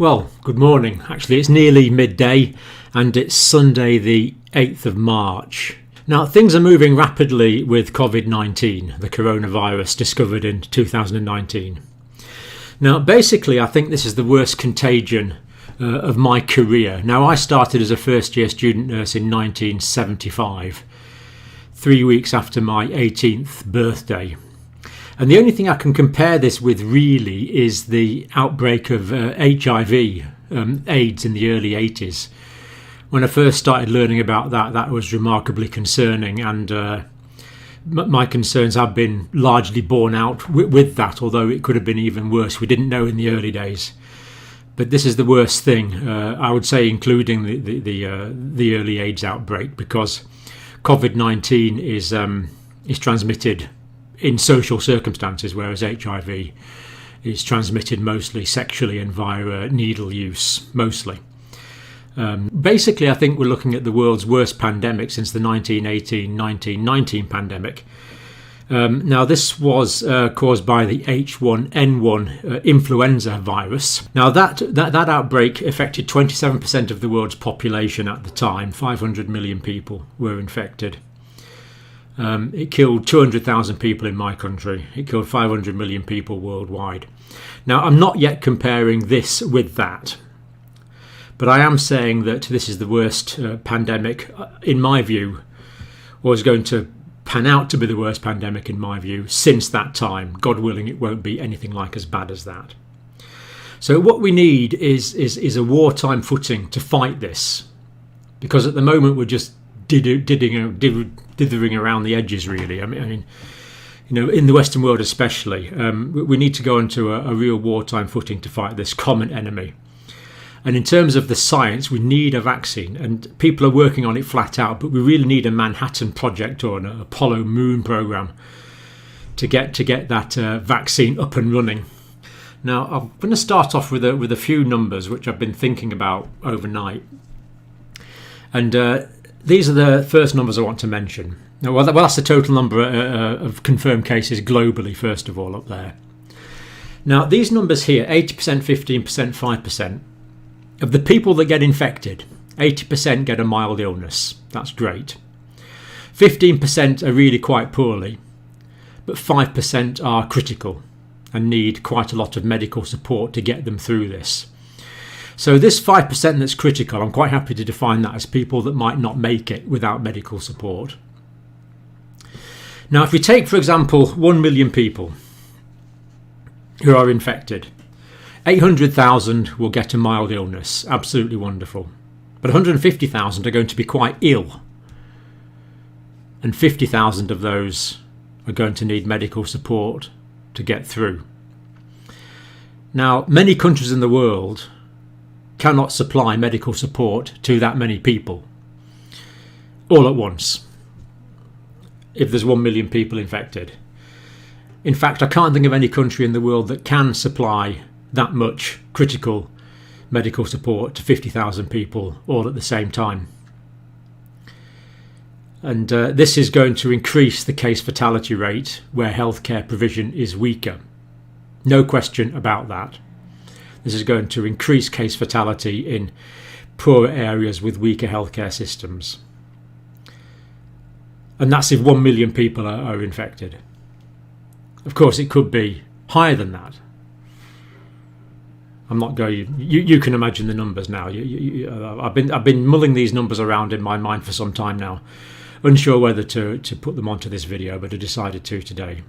Well, good morning. Actually, it's nearly midday and it's Sunday the 8th of March. Now, things are moving rapidly with COVID-19, the coronavirus discovered in 2019. Now, basically, I think this is the worst contagion of my career. Now, I started as a first-year student nurse in 1975, 3 weeks after my 18th birthday. And the only thing I can compare this with really is the outbreak of HIV, AIDS in the early 80s. When I first started learning about that was remarkably concerning, and my concerns have been largely borne out with that, although it could have been even worse. We didn't know in the early days. But this is the worst thing, I would say, including the early AIDS outbreak, because COVID-19 is transmitted in social circumstances, whereas HIV is transmitted mostly sexually and via needle use, mostly. Basically, I think we're looking at the world's worst pandemic since the 1918-1919 pandemic. Now, this was caused by the H1N1 influenza virus. Now, that outbreak affected 27% of the world's population at the time. 500 million people were infected. It killed 200,000 people in my country. It killed 500 million people worldwide. Now, I'm not yet comparing this with that, but I am saying that this is the worst pandemic, in my view, or is going to pan out to be the worst pandemic, in my view, since that time. God willing, it won't be anything like as bad as that. So what we need is a wartime footing to fight this, because at the moment we're just dithering around the edges, really. I mean, you know, in the Western world especially, we need to go into a real wartime footing to fight this common enemy. And in terms of the science, we need a vaccine, and people are working on it flat out, but we really need a Manhattan Project or an Apollo Moon program to get that vaccine up and running. Now, I'm going to start off with a few numbers which I've been thinking about overnight, and these are the first numbers I want to mention. Now, well, that's the total number of confirmed cases globally, first of all, up there. Now, these numbers here, 80%, 15%, 5%, of the people that get infected, 80% get a mild illness. That's great. 15% are really quite poorly, but 5% are critical and need quite a lot of medical support to get them through this. So this 5% that's critical, I'm quite happy to define that as people that might not make it without medical support. Now, if we take, for example, 1 million people who are infected, 800,000 will get a mild illness, absolutely wonderful. But 150,000 are going to be quite ill, and 50,000 of those are going to need medical support to get through. Now, many countries in the world cannot supply medical support to that many people all at once if there's 1 million people infected. In fact, I can't think of any country in the world that can supply that much critical medical support to 50,000 people all at the same time. And this is going to increase the case fatality rate where healthcare provision is weaker. No question about that. This is going to increase case fatality in poorer areas with weaker healthcare systems. And that's if 1 million people are infected. Of course, it could be higher than that. I'm not going. You can imagine the numbers now. I've been mulling these numbers around in my mind for some time now, unsure whether to put them onto this video, but I decided to today.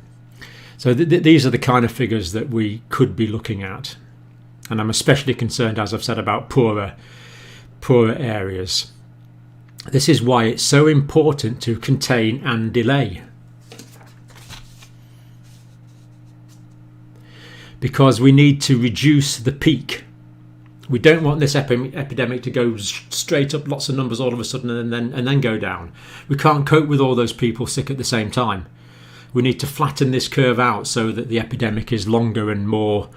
So these are the kind of figures that we could be looking at, and I'm especially concerned, as I've said, about poorer areas. This is why it's so important to contain and delay, because we need to reduce the peak. We don't want this epidemic to go straight up, lots of numbers all of a sudden, and then go down. We can't cope with all those people sick at the same time. We need to flatten this curve out so that the epidemic is longer and more,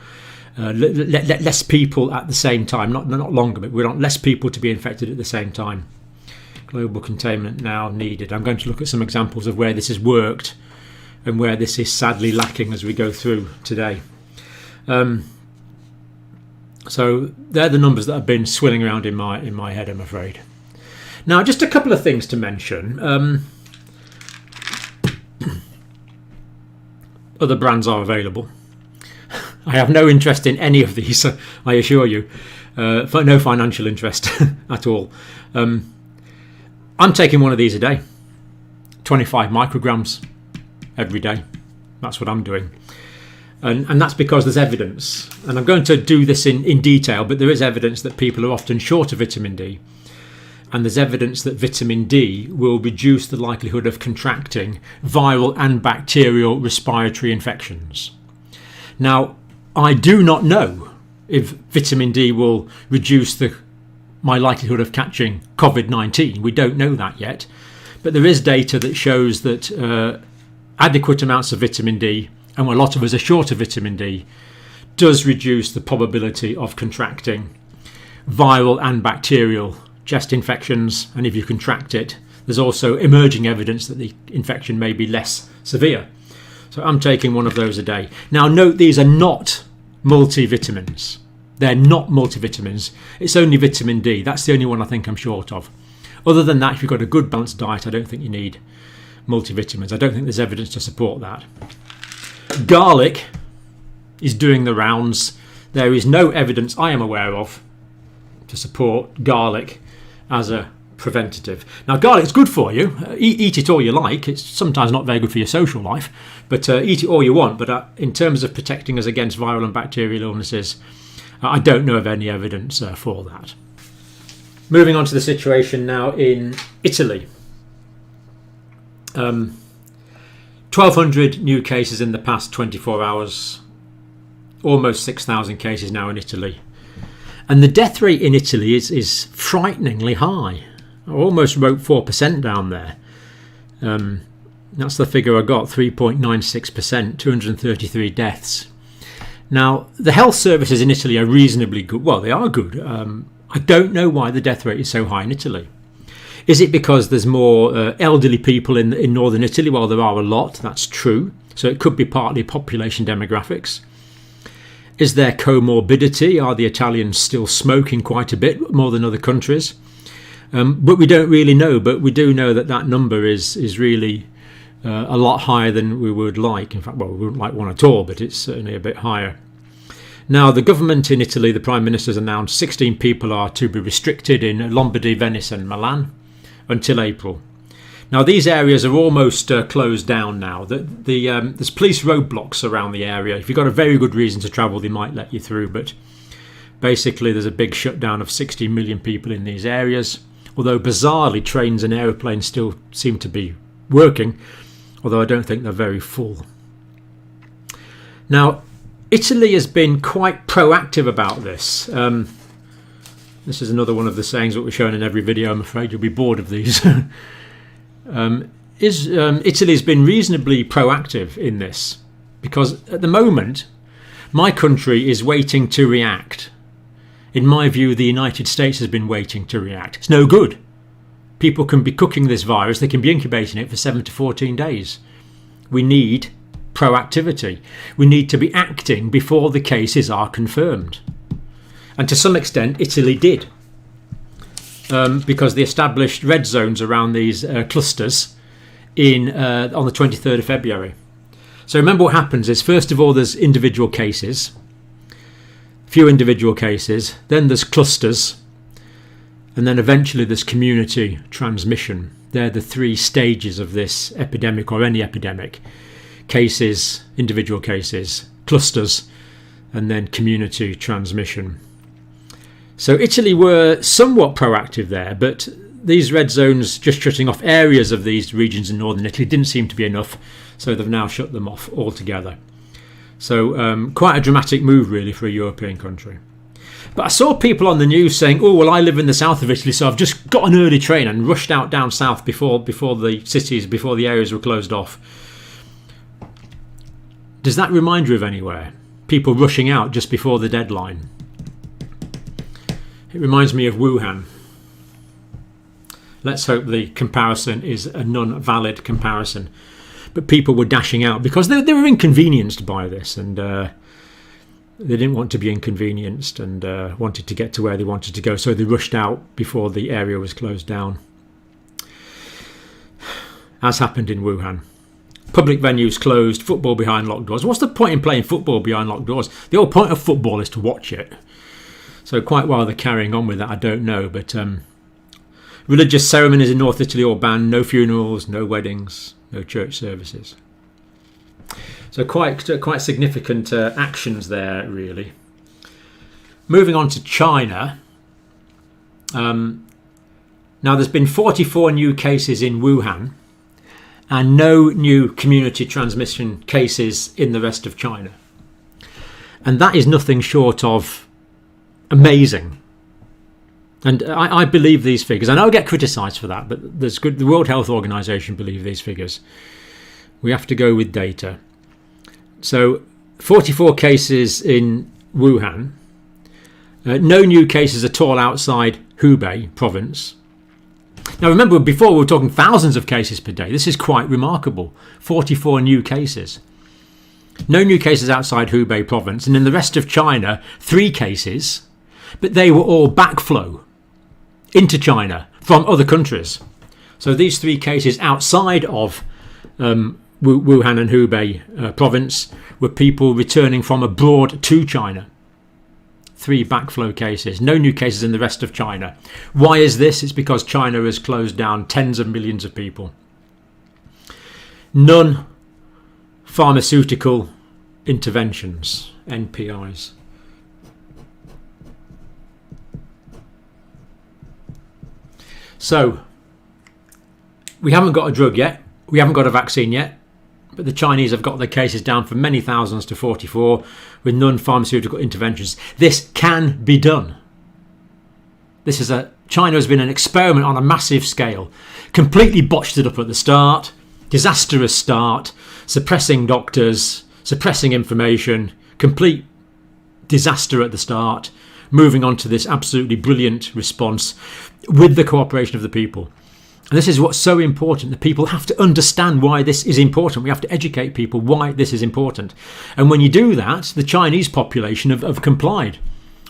less people at the same time. Not longer, but we want less people to be infected at the same time. Global containment now needed. I'm going to look at some examples of where this has worked and where this is sadly lacking as we go through today. So they're the numbers that have been swirling around in my head, I'm afraid. Now, just a couple of things to mention. Other brands are available. I have no interest in any of these, I assure you. No financial interest at all. I'm taking one of these a day. 25 micrograms every day. That's what I'm doing. And that's because there's evidence. And I'm going to do this in detail, but there is evidence that people are often short of vitamin D. And there's evidence that vitamin D will reduce the likelihood of contracting viral and bacterial respiratory infections. Now, I do not know if vitamin D will reduce my likelihood of catching COVID-19. We don't know that yet. But there is data that shows that adequate amounts of vitamin D, and a lot of us are short of vitamin D, does reduce the probability of contracting viral and bacterial chest infections. And if you contract it, there's also emerging evidence that the infection may be less severe. So I'm taking one of those a day. Now note, these are not multivitamins. They're not multivitamins. It's only vitamin D. That's the only one I think I'm short of. Other than that, if you've got a good balanced diet, I don't think you need multivitamins. I don't think there's evidence to support that. Garlic is doing the rounds. There is no evidence I am aware of to support garlic as a preventative. Now, garlic's good for you. Eat it all you like. It's sometimes not very good for your social life, but eat it all you want. But in terms of protecting us against viral and bacterial illnesses, I don't know of any evidence for that. Moving on to the situation now in Italy. 1,200 new cases in the past 24 hours. Almost 6,000 cases now in Italy. And the death rate in Italy is frighteningly high. I almost wrote 4% down there. That's the figure I got, 3.96%, 233 deaths. Now, the health services in Italy are reasonably good. Well, they are good. I don't know why the death rate is so high in Italy. Is it because there's more elderly people in northern Italy? Well, there are a lot. That's true. So it could be partly population demographics. Is there comorbidity? Are the Italians still smoking quite a bit more than other countries? But we don't really know. But we do know that number is really a lot higher than we would like. In fact, well, we wouldn't like one at all, but it's certainly a bit higher. Now, the government in Italy, the Prime Minister's announced 16 people are to be restricted in Lombardy, Venice and Milan until April. Now, these areas are almost closed down now. There's police roadblocks around the area. If you've got a very good reason to travel, they might let you through. But basically, there's a big shutdown of 60 million people in these areas. Although, bizarrely, trains and aeroplanes still seem to be working. Although I don't think they're very full. Now, Italy has been quite proactive about this. This is another one of the sayings that we're showing in every video. I'm afraid you'll be bored of these. Italy's been reasonably proactive in this because at the moment my country is waiting to react. In my view, the United States has been waiting to react. It's no good. People can be cooking this virus, they can be incubating it for 7 to 14 days. We need proactivity. We need to be acting before the cases are confirmed. And to some extent, Italy did. Because they established red zones around these clusters on the 23rd of February. So remember what happens is, first of all, there's individual cases. Few individual cases. Then there's clusters. And then eventually there's community transmission. They're the three stages of this epidemic or any epidemic. Cases, individual cases, clusters, and then community transmission. So Italy were somewhat proactive there, but these red zones just shutting off areas of these regions in northern Italy didn't seem to be enough, so they've now shut them off altogether. So quite a dramatic move really for a European country. But I saw people on the news saying, oh, well, I live in the south of Italy, so I've just got an early train and rushed out down south before the cities, before the areas were closed off. Does that remind you of anywhere? People rushing out just before the deadline. It reminds me of Wuhan. Let's hope the comparison is a non-valid comparison. But people were dashing out because they were inconvenienced by this. And They didn't want to be inconvenienced and wanted to get to where they wanted to go, so they rushed out before the area was closed down, as happened in Wuhan. Public venues closed, football behind locked doors. What's the point in playing football behind locked doors? The whole point of football is to watch it. So quite why they're carrying on with that, I don't know. But religious ceremonies in North Italy all banned. No funerals, no weddings, no church services. So quite significant actions there, really. Moving on to China. Now there's been 44 new cases in Wuhan and no new community transmission cases in the rest of China. And that is nothing short of amazing. And I believe these figures. I know I get criticised for that, but there's good. The World Health Organization believe these figures. We have to go with data. So 44 cases in Wuhan. No new cases at all outside Hubei province. Now remember, before we were talking thousands of cases per day. This is quite remarkable. 44 new cases. No new cases outside Hubei province. And in the rest of China, 3 cases. But they were all backflow into China from other countries. So these 3 cases outside of Wuhan and Hubei province were people returning from abroad to China. 3 backflow cases. No new cases in the rest of China. Why is this? It's because China has closed down tens of millions of people. None pharmaceutical interventions, NPIs. So, we haven't got a drug yet. We haven't got a vaccine yet. But the Chinese have got their cases down from many thousands to 44 with non-pharmaceutical interventions. This can be done. China has been an experiment on a massive scale. Completely botched it up at the start. Disastrous start. Suppressing doctors. Suppressing information. Complete disaster at the start. Moving on to this absolutely brilliant response with the cooperation of the people. And this is what's so important. The people have to understand why this is important. We have to educate people why this is important. And when you do that, the Chinese population have complied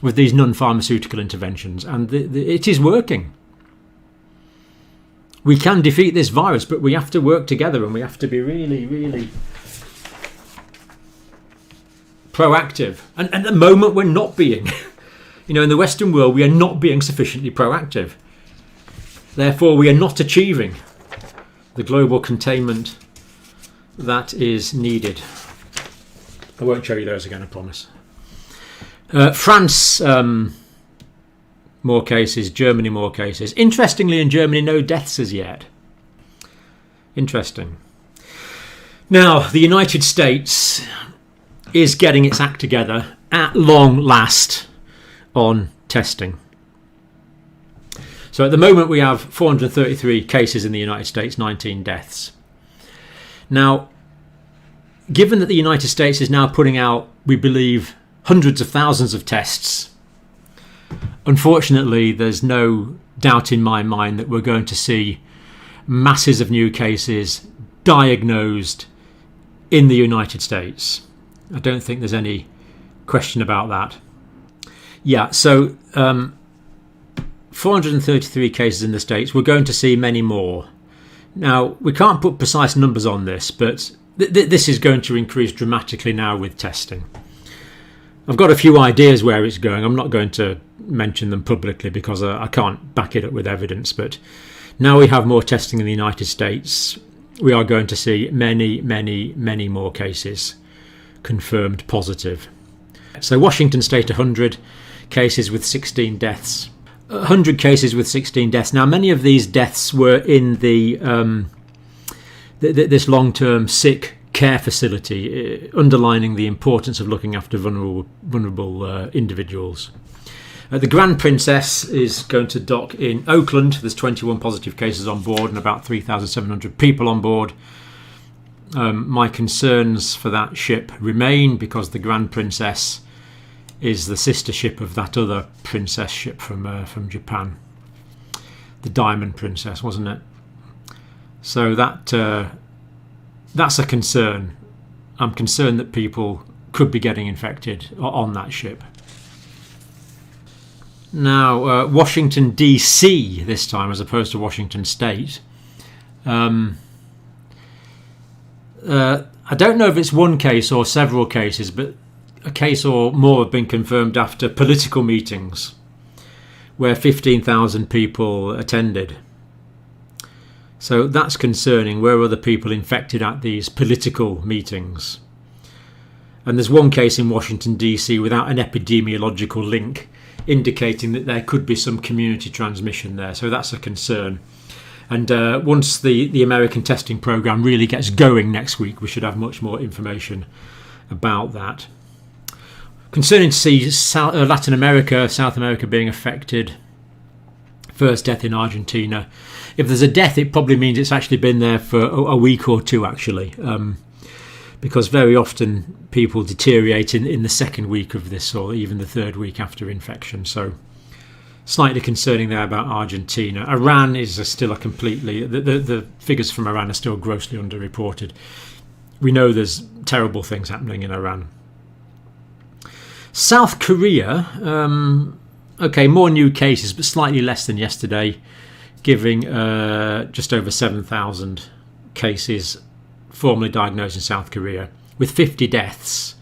with these non-pharmaceutical interventions. And it is working. We can defeat this virus, but we have to work together and we have to be really, really proactive. And at the moment, we're not being. In the Western world, we are not being sufficiently proactive. Therefore, we are not achieving the global containment that is needed. I won't show you those again, I promise. France, more cases. Germany, more cases. Interestingly, in Germany, no deaths as yet. Interesting. Now, the United States is getting its act together at long last on testing. So at the moment we have 433 cases in the United States, 19 deaths. Now, given that the United States is now putting out, we believe, hundreds of thousands of tests, unfortunately there's no doubt in my mind that we're going to see masses of new cases diagnosed in the United States. I don't think there's any question about that. Yeah, so 433 cases in the States. We're going to see many more. Now, we can't put precise numbers on this, but this is going to increase dramatically now with testing. I've got a few ideas where it's going. I'm not going to mention them publicly because I can't back it up with evidence. But now we have more testing in the United States. We are going to see many, many, many more cases confirmed positive. So Washington State, 100 cases with 16 deaths. 100 cases with 16 deaths. Now, many of these deaths were in this long-term sick care facility, underlining the importance of looking after vulnerable individuals. The Grand Princess is going to dock in Oakland. There's 21 positive cases on board and about 3,700 people on board. My concerns for that ship remain because the Grand Princess is the sister ship of that other princess ship from Japan, the Diamond Princess, wasn't it? So that's a concern. I'm concerned that people could be getting infected on that ship. Now, Washington DC this time, as opposed to Washington State. I don't know if it's one case or several cases, but a case or more have been confirmed after political meetings where 15,000 people attended. So that's concerning. Where are the people infected at these political meetings? And there's one case in Washington DC without an epidemiological link, indicating that there could be some community transmission there. So that's a concern. And once the American testing program really gets going next week, we should have much more information about that. Concerning to see Latin America, South America being affected. First death in Argentina. If there's a death, it probably means it's actually been there for a week or two, actually. Because very often people deteriorate in the second week of this, or even the third week after infection. So slightly concerning there about Argentina. Iran is still a completely... The figures from Iran are still grossly underreported. We know there's terrible things happening in Iran. South Korea, okay, more new cases, but slightly less than yesterday, giving just over 7,000 cases formally diagnosed in South Korea, with 50 deaths.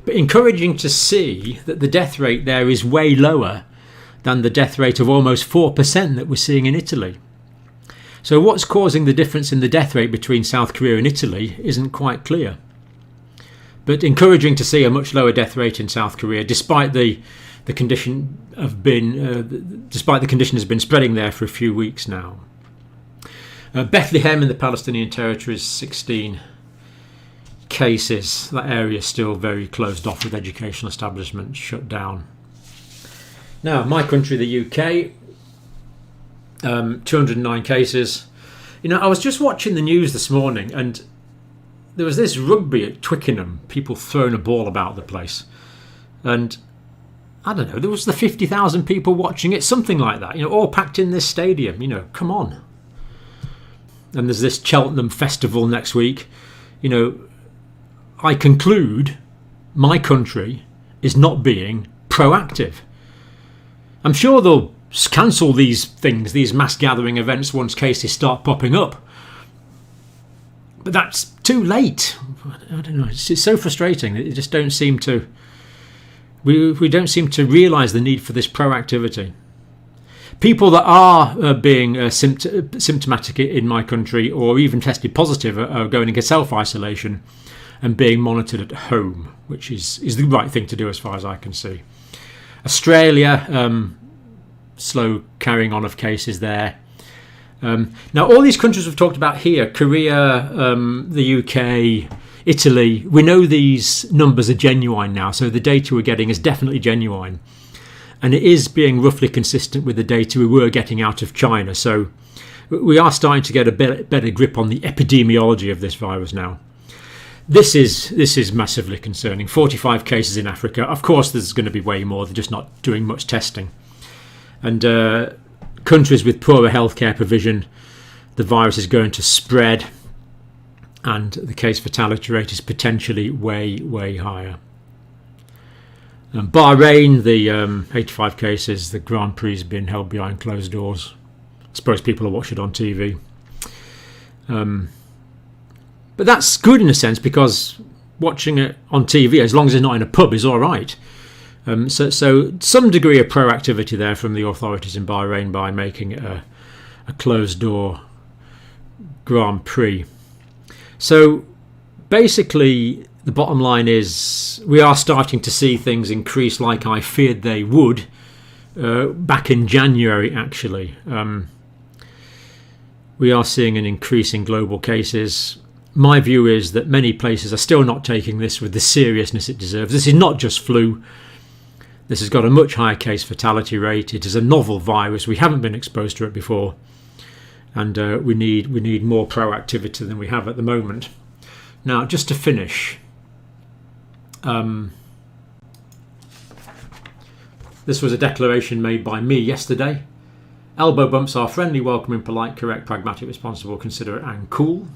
But encouraging to see that the death rate there is way lower than the death rate of almost 4% that we're seeing in Italy. So what's causing the difference in the death rate between South Korea and Italy isn't quite clear. But encouraging to see a much lower death rate in South Korea, despite the condition has been spreading there for a few weeks now. Bethlehem in the Palestinian territories, 16 cases. That area is still very closed off, with educational establishments shut down. Now, my country, the UK, 209 cases. You know, I was just watching the news this morning, and there was this rugby at Twickenham, people throwing a ball about the place. And I don't know, there was the 50,000 people watching it, something like that, you know, all packed in this stadium, you know, come on. And there's this Cheltenham festival next week. You know, I conclude my country is not being proactive. I'm sure they'll cancel these things, these mass gathering events, once cases start popping up. But that's too late. I don't know. It's so frustrating. It just don't seem to. We don't seem to realise the need for this proactivity. People that are being symptomatic in my country, or even tested positive, are going into self-isolation and being monitored at home, which is the right thing to do as far as I can see. Australia, slow carrying on of cases there. Now, all these countries we've talked about here, Korea, the UK, Italy, we know these numbers are genuine now, so the data we're getting is definitely genuine. And it is being roughly consistent with the data we were getting out of China. So we are starting to get a better grip on the epidemiology of this virus now. This is massively concerning. 45 cases in Africa. Of course, there's going to be way more. They're just not doing much testing. And countries with poorer healthcare provision, the virus is going to spread, and the case fatality rate is potentially way higher. Bahrain, the 85 cases, the Grand Prix has been held behind closed doors. I suppose people will watch it on TV. But that's good in a sense, because watching it on TV, as long as it's not in a pub, is all right. So some degree of proactivity there from the authorities in Bahrain by making it a closed door Grand Prix. So basically, the bottom line is we are starting to see things increase like I feared they would back in January, actually. We are seeing an increase in global cases. My view is that many places are still not taking this with the seriousness it deserves. This is not just flu. This has got a much higher case fatality rate. It is a novel virus. We haven't been exposed to it before. And we need more proactivity than we have at the moment. Now, just to finish, this was a declaration made by me yesterday. Elbow bumps are friendly, welcoming, polite, correct, pragmatic, responsible, considerate and cool.